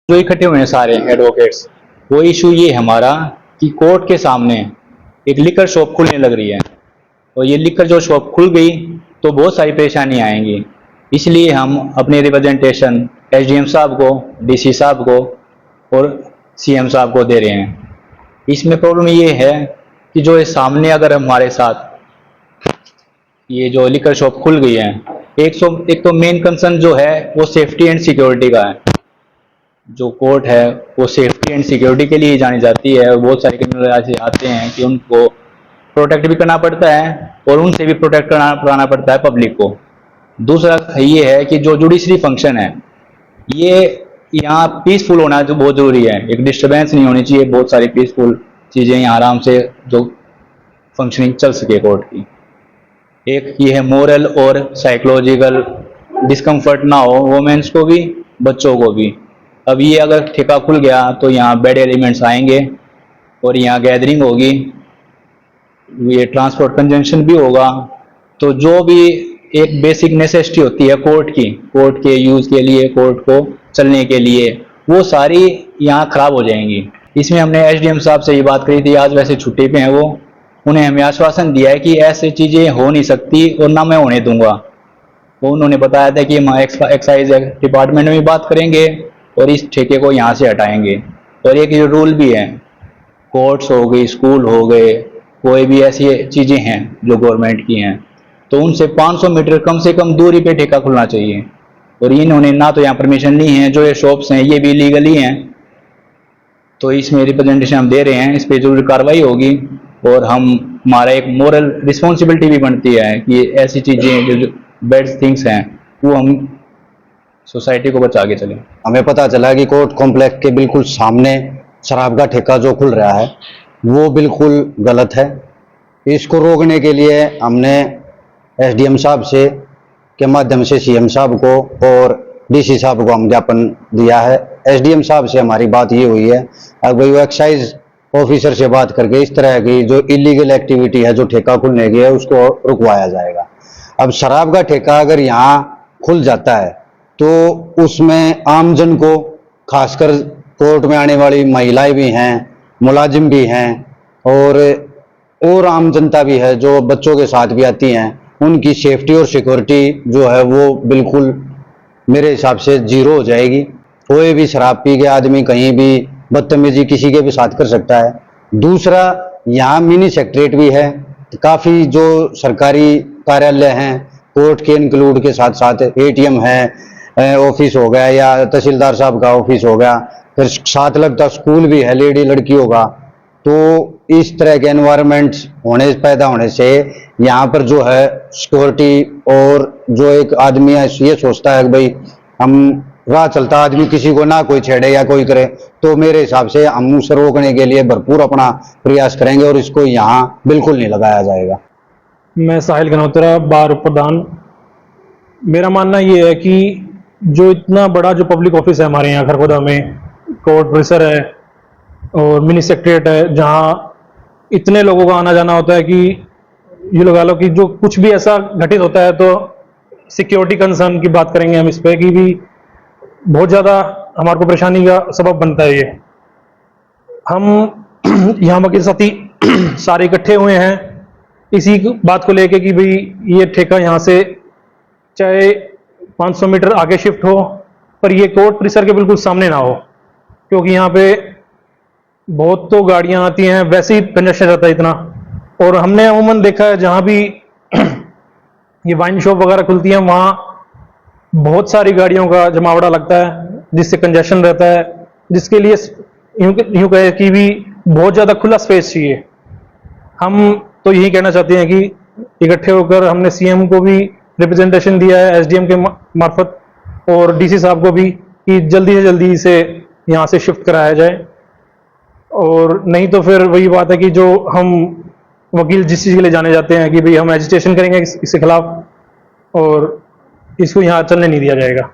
जो इकट्ठे हुए हैं सारे एडवोकेट्स, वो इशू ये है हमारा कि कोर्ट के सामने एक लिकर शॉप खुलने लग रही है, और ये लिकर जो शॉप खुल गई तो बहुत सारी परेशानी आएंगी। इसलिए हम अपने रिप्रेजेंटेशन एसडीएम साहब को, डीसी साहब को और सीएम साहब को दे रहे हैं। इसमें प्रॉब्लम ये है कि जो ये सामने अगर हमारे साथ ये जो लिकर शॉप खुल गई है, एक तो मेन कंसर्न जो है वो सेफ्टी एंड सिक्योरिटी का है। जो कोर्ट है वो सेफ्टी एंड सिक्योरिटी के लिए जानी जाती है, और बहुत सारे क्रिमिनल ऐसे आते हैं कि उनको प्रोटेक्ट भी करना पड़ता है और उनसे भी प्रोटेक्ट कराना पड़ता है पब्लिक को। दूसरा ये है कि जो जुडिशरी फंक्शन है ये यहाँ पीसफुल होना जो बहुत जरूरी है, एक डिस्टर्बेंस नहीं होनी चाहिए, बहुत सारी पीसफुल चीज़ें यहाँ आराम से जो फंक्शनिंग चल सके कोर्ट की। एक ये है मोरल और साइकोलॉजिकल डिस्कम्फर्ट ना हो वोमेंस को भी, बच्चों को भी। अब ये अगर ठेका खुल गया तो यहाँ बैड एलिमेंट्स आएंगे और यहाँ गैदरिंग होगी, ये ट्रांसपोर्ट कंजंक्शन भी होगा। तो जो भी एक बेसिक नेसेसिटी होती है कोर्ट के यूज़ के लिए, कोर्ट को चलने के लिए, वो सारी यहाँ खराब हो जाएंगी। इसमें हमने एसडीएम साहब से ये बात करी थी, आज वैसे छुट्टी पे हैं वो, उन्हें हमें आश्वासन दिया है कि ऐसी चीज़ें हो नहीं सकती और ना मैं होने दूंगा। वो उन्होंने बताया था कि हम एक्साइज डिपार्टमेंट में भी बात करेंगे और इस ठेके को यहाँ से हटाएंगे। और एक ये रूल भी है, कोर्ट्स हो गई, स्कूल हो गए, कोई भी ऐसी चीज़ें हैं जो गवर्नमेंट की हैं, तो उनसे 500 मीटर कम से कम दूरी पे ठेका खुलना चाहिए। और इन्होंने ना तो यहाँ परमिशन ली है, जो ये शॉप्स हैं ये भी लीगल ही हैं। तो इसमें रिप्रेजेंटेशन हम दे रहे हैं, इस पर जरूर कार्रवाई होगी। और हमारा एक मोरल रिस्पॉन्सिबिलिटी भी बनती है कि ऐसी चीज़ें जो बैड थिंग्स हैं वो हम सोसाइटी को बचा के चलें। हमें पता चला कि कोर्ट कॉम्प्लेक्स के बिल्कुल सामने शराब का ठेका जो खुल रहा है वो बिल्कुल गलत है। इसको रोकने के लिए हमने एसडीएम साहब से के माध्यम से सीएम साहब को और डीसी साहब को हम ज्ञापन दिया है। एसडीएम साहब से हमारी बात ये हुई है, अब वो एक्साइज ऑफिसर से बात करके इस तरह की जो इलीगल एक्टिविटी है जो ठेका खुलने की है उसको रुकवाया जाएगा। अब शराब का ठेका अगर यहाँ खुल जाता है तो उसमें आमजन को, खासकर कोर्ट में आने वाली महिलाएं भी हैं, मुलाजिम भी हैं और आम जनता भी है जो बच्चों के साथ भी आती हैं, उनकी सेफ्टी और सिक्योरिटी जो है वो बिल्कुल मेरे हिसाब से जीरो हो जाएगी। कोई भी शराब पी के आदमी कहीं भी बदतमीजी किसी के भी साथ कर सकता है। दूसरा, यहाँ मिनी सेक्रेटरीट भी है, काफ़ी जो सरकारी कार्यालय हैं कोर्ट के इंक्लूड के साथ साथ एटीएम है, ऑफिस हो गया या तहसीलदार साहब का ऑफिस हो गया, फिर साथ लगता स्कूल भी है लेडी लड़कियों का। तो इस तरह के एनवायरनमेंट पैदा होने से यहाँ पर जो है सिक्योरिटी, और जो एक आदमी है ये सोचता है कि भाई हम राह चलता आदमी किसी को ना कोई छेड़े या कोई करे, तो मेरे हिसाब से हम उसे रोकने के लिए भरपूर अपना प्रयास करेंगे और इसको यहाँ बिल्कुल नहीं लगाया जाएगा। मैं साहिल गनोत्रा, बार प्रधान। मेरा मानना ये है कि जो इतना बड़ा जो पब्लिक ऑफिस है हमारे यहाँ खरगोदा में, कोर्ट परिसर है और मिनी सेक्रेटरीट है, जहाँ इतने लोगों का आना जाना होता है कि ये लगा लो कि जो कुछ भी ऐसा घटित होता है तो सिक्योरिटी कंसर्न की बात करेंगे हम इस पे कि भी बहुत ज़्यादा हमारे को परेशानी का सबब बनता है ये। हम यहाँ वकील साथी सारे इकट्ठे हुए हैं इसी बात को लेके कि भाई ये ठेका यहाँ से चाहे 500 मीटर आगे शिफ्ट हो, पर ये कोर्ट परिसर के बिल्कुल सामने ना हो, क्योंकि यहाँ पे बहुत तो गाड़ियाँ आती हैं, वैसे ही कंजेशन रहता है इतना। और हमने अमूमन देखा है जहाँ भी ये वाइन शॉप वगैरह खुलती हैं वहाँ बहुत सारी गाड़ियों का जमावड़ा लगता है, जिससे कंजेशन रहता है, जिसके लिए यूँ कहे कि भी बहुत ज़्यादा खुला स्पेस चाहिए। हम तो यही कहना चाहते हैं कि इकट्ठे होकर हमने सीएम को भी रिप्रेजेंटेशन दिया है एसडीएम के मार्फत और डीसी साहब को भी कि जल्दी से जल्दी इसे यहाँ से शिफ्ट कराया जाए। और नहीं तो फिर वही बात है कि जो हम वकील जिस चीज़ के लिए जाने जाते हैं कि भाई हम एजिटेशन करेंगे इसके खिलाफ और इसको यहाँ चलने नहीं दिया जाएगा।